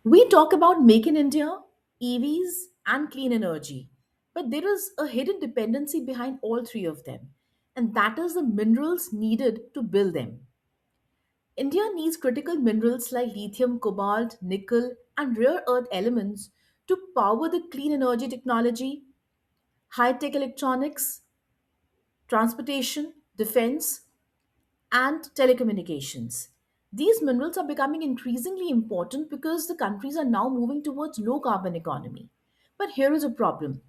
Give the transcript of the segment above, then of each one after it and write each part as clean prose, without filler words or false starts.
We talk about Make in India, EVs, and clean energy, but there is a hidden dependency behind all three of them, and that is the minerals needed to build them. India needs critical minerals like lithium, cobalt, nickel, and rare earth elements to power the clean energy technology, high tech electronics, transportation, defense, and telecommunications. These minerals are becoming increasingly important because the countries are now moving towards low carbon economy. But here is a problem.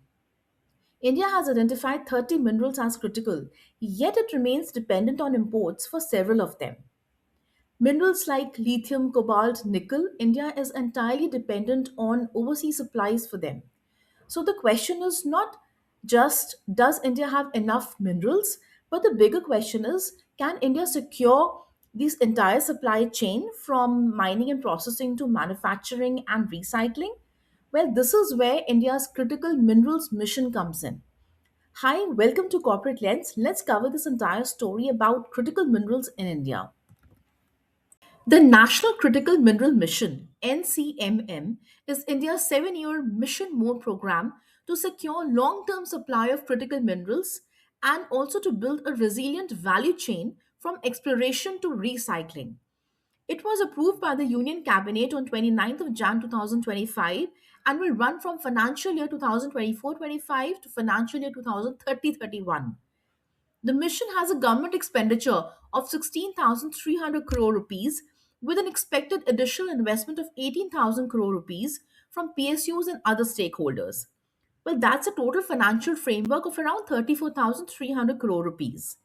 India has identified 30 minerals as critical, yet it remains dependent on imports for several of them. Minerals like lithium, cobalt, nickel, India is entirely dependent on overseas supplies for them. So the question is not just does India have enough minerals, but the bigger question is can India secure this entire supply chain from mining and processing to manufacturing and recycling? Well, this is where India's critical minerals mission comes in. Hi, welcome to Corporate Lens. Let's cover this entire story about critical minerals in India. The National Critical Mineral Mission (NCMM) is India's 7-year mission mode program to secure long-term supply of critical minerals and also to build a resilient value chain from exploration to recycling. It was approved by the Union Cabinet on 29th of Jan 2025 and will run from financial year 2024-25 to financial year 2030-31. The mission has a government expenditure of 16,300 crore rupees with an expected additional investment of 18,000 crore rupees from PSUs and other stakeholders. Well, that's a total financial framework of around 34,300 crore rupees.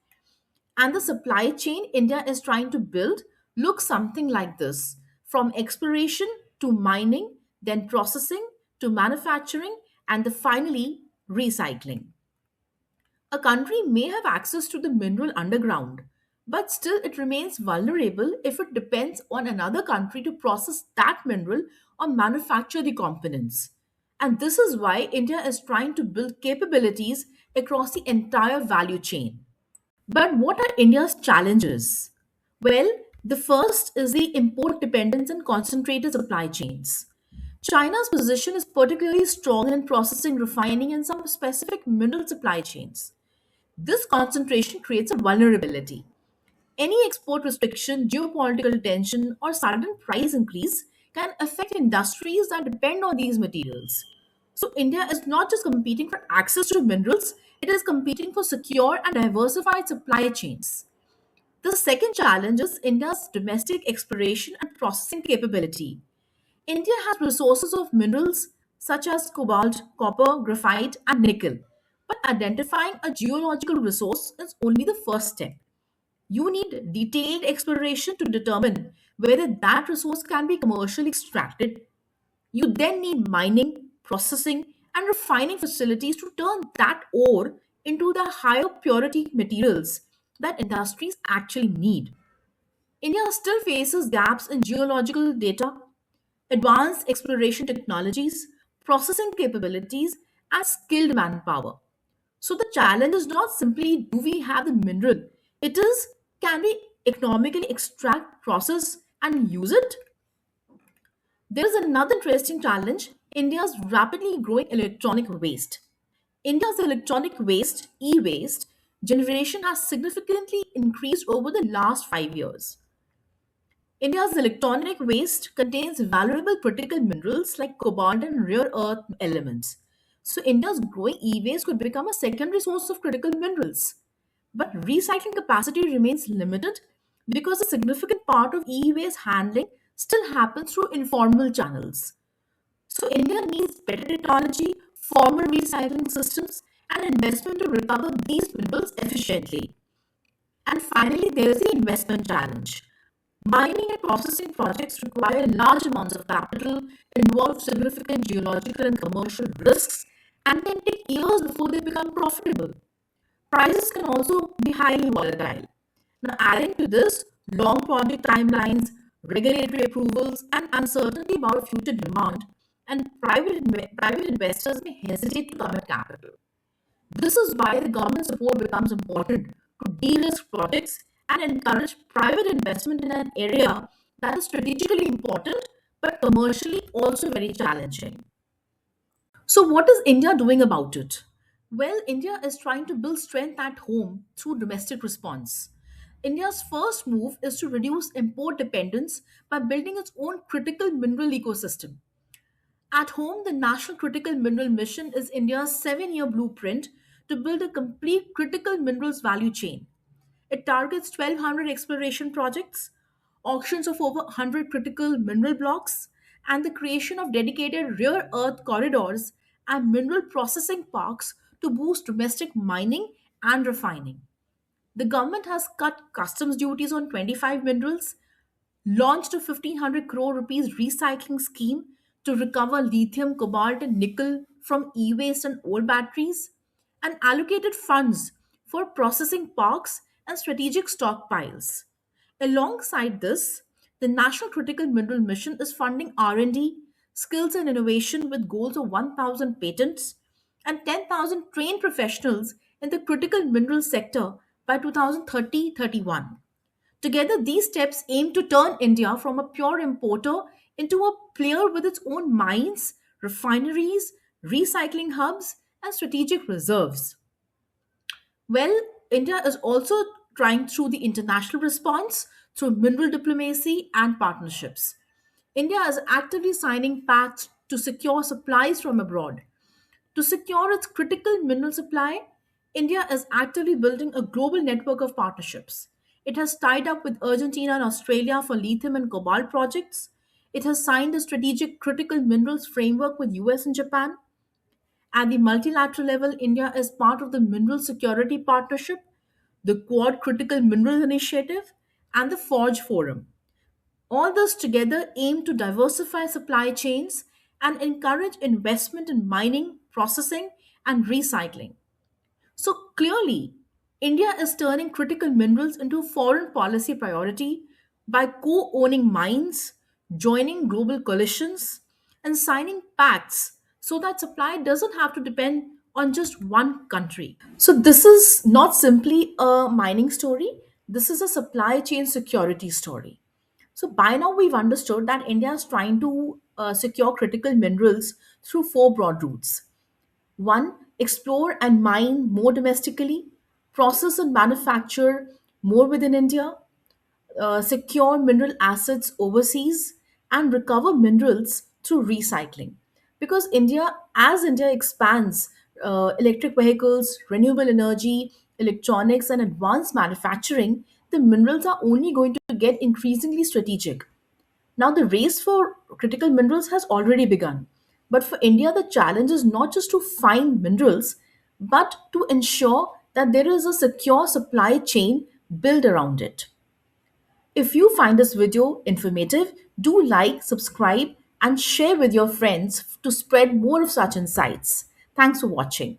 And the supply chain India is trying to build looks something like this from exploration to mining, then processing to manufacturing, and the finally recycling. A country may have access to the mineral underground, but still it remains vulnerable if it depends on another country to process that mineral or manufacture the components. And this is why India is trying to build capabilities across the entire value chain. But what are India's challenges? Well, the first is the import dependence and concentrated supply chains. China's position is particularly strong in processing, refining, and some specific mineral supply chains. This concentration creates a vulnerability. Any export restriction, geopolitical tension, or sudden price increase can affect industries that depend on these materials. So, India is not just competing for access to minerals, it is competing for secure and diversified supply chains. The second challenge is India's domestic exploration and processing capability. India has resources of minerals such as cobalt, copper, graphite, and nickel. But identifying a geological resource is only the first step. You need detailed exploration to determine whether that resource can be commercially extracted. You then need mining, processing, and refining facilities to turn that ore into the higher purity materials that industries actually need. India still faces gaps in geological data, advanced exploration technologies, processing capabilities, and skilled manpower. So the challenge is not simply do we have the mineral, it is can we economically extract, process, and use it? There is another interesting challenge India's rapidly growing electronic waste. India's electronic waste, e waste, generation has significantly increased over the last 5 years. India's electronic waste contains valuable critical minerals like cobalt and rare earth elements. So, India's growing e waste could become a secondary source of critical minerals. But recycling capacity remains limited because a significant part of e waste handling still happens through informal channels. So, India needs better technology, formal recycling systems, and investment to recover these minerals efficiently. And finally, there is the investment challenge. Mining and processing projects require large amounts of capital, involve significant geological and commercial risks, and can take years before they become profitable. Prices can also be highly volatile. Now, adding to this, long project timelines, regulatory approvals, and uncertainty about future demand, and private investors may hesitate to commit capital. This is why the government support becomes important to de-risk projects and encourage private investment in an area that is strategically important but commercially also very challenging. So, what is India doing about it? Well, India is trying to build strength at home through domestic response. India's first move is to reduce import dependence by building its own critical mineral ecosystem. At home, the National Critical Mineral Mission is India's 7 year blueprint to build a complete critical minerals value chain. It targets 1,200 exploration projects, auctions of over 100 critical mineral blocks, and the creation of dedicated rare earth corridors and mineral processing parks to boost domestic mining and refining. The government has cut customs duties on 25 minerals, launched a 1,500 crore rupees recycling scheme to recover lithium, cobalt, and nickel from e waste and old batteries, and allocated funds for processing parks and strategic stockpiles. Alongside this, the National Critical Mineral Mission is funding R&D, skills and innovation with goals of 1,000 patents and 10,000 trained professionals in the critical mineral sector by 2030-31. Together, these steps aim to turn India from a pure importer into a player with its own mines, refineries, recycling hubs, and strategic reserves. Well, India is also trying through the international response through mineral diplomacy and partnerships. India is actively signing pacts to secure supplies from abroad. To secure its critical mineral supply, India is actively building a global network of partnerships. It has tied up with Argentina and Australia for lithium and cobalt projects. It has signed a strategic critical minerals framework with US and Japan. At the multilateral level, India is part of the Mineral Security Partnership, the Quad Critical Minerals Initiative, and the Forge Forum. All those together aim to diversify supply chains and encourage investment in mining, processing, and recycling. So clearly, India is turning critical minerals into a foreign policy priority by co owning mines, joining global coalitions, and signing pacts so that supply doesn't have to depend on just one country. So, this is not simply a mining story, this is a supply chain security story. So, by now, we've understood that India is trying to secure critical minerals through four broad routes. One, explore and mine more domestically, process and manufacture more within India, secure mineral assets overseas, and recover minerals through recycling. Because as India expands electric vehicles, renewable energy, electronics, and advanced manufacturing, the minerals are only going to get increasingly strategic. Now, the race for critical minerals has already begun. But for India, the challenge is not just to find minerals, but to ensure that there is a secure supply chain built around it. If you find this video informative, do like, subscribe, and share with your friends to spread more of such insights. Thanks for watching.